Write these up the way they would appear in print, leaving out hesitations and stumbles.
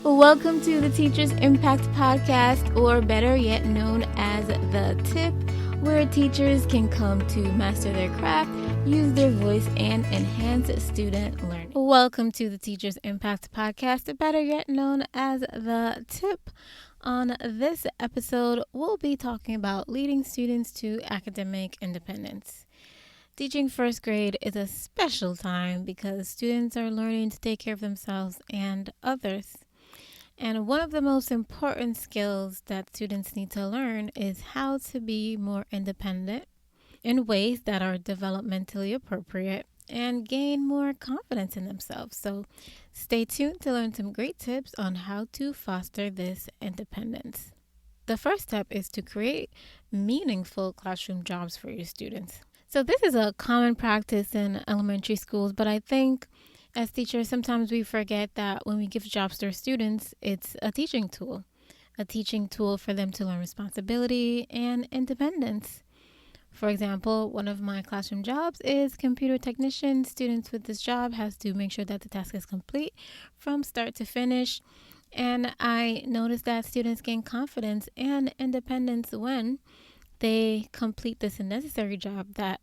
Welcome to the Teachers Impact Podcast, or better yet known as The Tip, where teachers can come to master their craft, use their voice, and enhance student learning. Welcome to the Teachers Impact Podcast, better yet known as The Tip. On this episode, we'll be talking about leading students to academic independence. Teaching first grade is a special time because students are learning to take care of themselves and others. And one of the most important skills that students need to learn is how to be more independent in ways that are developmentally appropriate and gain more confidence in themselves. So stay tuned to learn some great tips on how to foster this independence. The first step is to create meaningful classroom jobs for your students. So this is a common practice in elementary schools, but I think as teachers, sometimes we forget that when we give jobs to our students, it's a teaching tool for them to learn responsibility and independence. For example, one of my classroom jobs is computer technician. Students with this job has to make sure that the task is complete from start to finish. And I noticed that students gain confidence and independence when they complete this necessary job that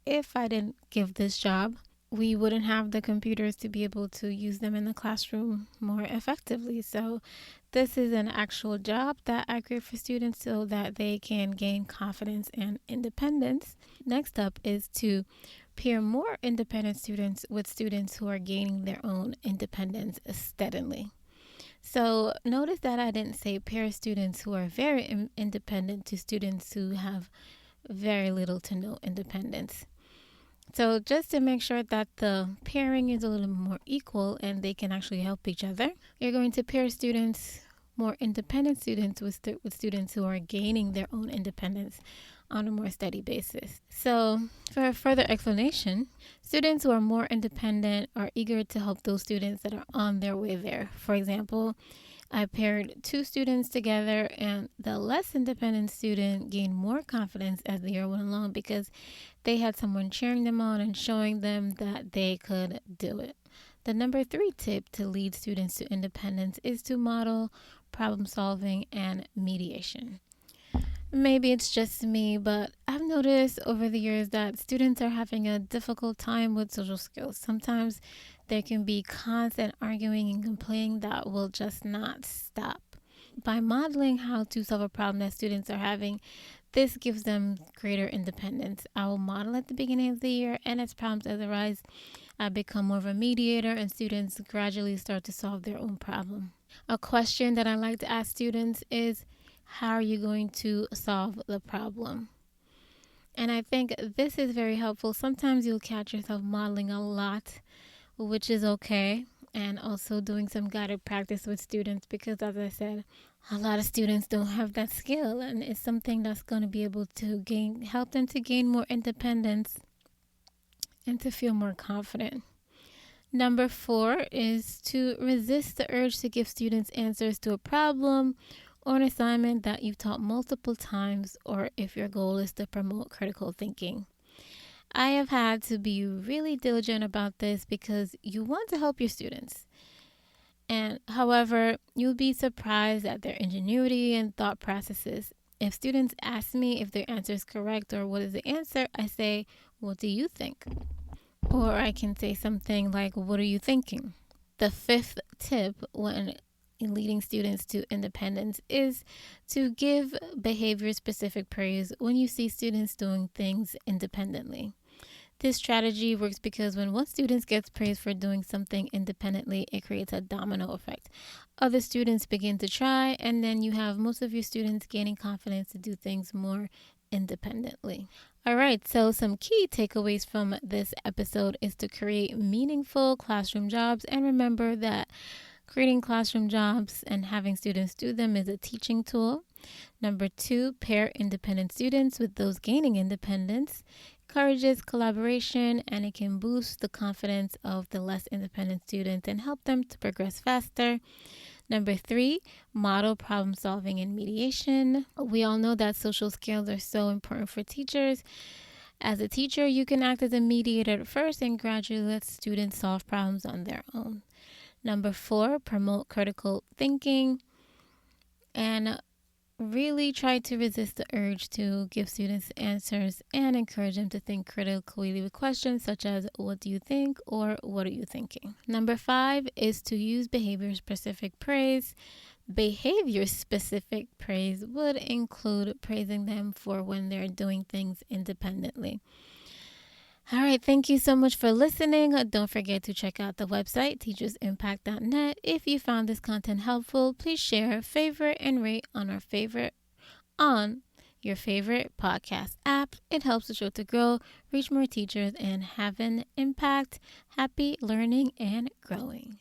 if I didn't give this job, we wouldn't have the computers to be able to use them in the classroom more effectively. So this is an actual job that I create for students so that they can gain confidence and independence. Next up is to pair more independent students with students who are gaining their own independence steadily. So notice that I didn't say pair students who are very independent to students who have very little to no independence. So just to make sure that the pairing is a little more equal and they can actually help each other, you're going to pair students, more independent students, with students who are gaining their own independence on a more steady basis. So for further explanation, students who are more independent are eager to help those students that are on their way there. For example, I paired two students together, and the less independent student gained more confidence as the year went along because they had someone cheering them on and showing them that they could do it. The number 3 tip to lead students to independence is to model problem solving and mediation. Maybe it's just me, but I've noticed over the years that students are having a difficult time with social skills. Sometimes there can be constant arguing and complaining that will just not stop. By modeling how to solve a problem that students are having, this gives them greater independence. I will model at the beginning of the year, and as problems arise, I become more of a mediator and students gradually start to solve their own problem. A question that I like to ask students is, how are you going to solve the problem? And I think this is very helpful. Sometimes you'll catch yourself modeling a lot, which is okay, and also doing some guided practice with students because, as I said, a lot of students don't have that skill, and it's something that's going to be able to help them to gain more independence and to feel more confident. Number 4 is to resist the urge to give students answers to a problem or an assignment that you've taught multiple times, or if your goal is to promote critical thinking. I have had to be really diligent about this because you want to help your students. And however, you'll be surprised at their ingenuity and thought processes. If students ask me if their answer is correct or what is the answer, I say, what do you think? Or I can say something like, what are you thinking? The 5th tip when leading students to independence is to give behavior-specific praise when you see students doing things independently. This strategy works because when one student gets praised for doing something independently, it creates a domino effect. Other students begin to try, and then you have most of your students gaining confidence to do things more independently. All right, so some key takeaways from this episode is to create meaningful classroom jobs, and remember that creating classroom jobs and having students do them is a teaching tool. Number 2, pair independent students with those gaining independence. Encourages collaboration, and it can boost the confidence of the less independent students and help them to progress faster. Number 3, model problem solving and mediation. We all know that social skills are so important for teachers. As a teacher, you can act as a mediator at first and gradually let students solve problems on their own. Number 4, promote critical thinking. And really try to resist the urge to give students answers and encourage them to think critically with questions such as, what do you think, or what are you thinking? Number 5 is to use behavior-specific praise. Behavior-specific praise would include praising them for when they're doing things independently. All right, thank you so much for listening. Don't forget to check out the website, teachersimpact.net. If you found this content helpful, please share, favorite, and rate on your favorite podcast app. It helps the show to grow, reach more teachers, and have an impact. Happy learning and growing.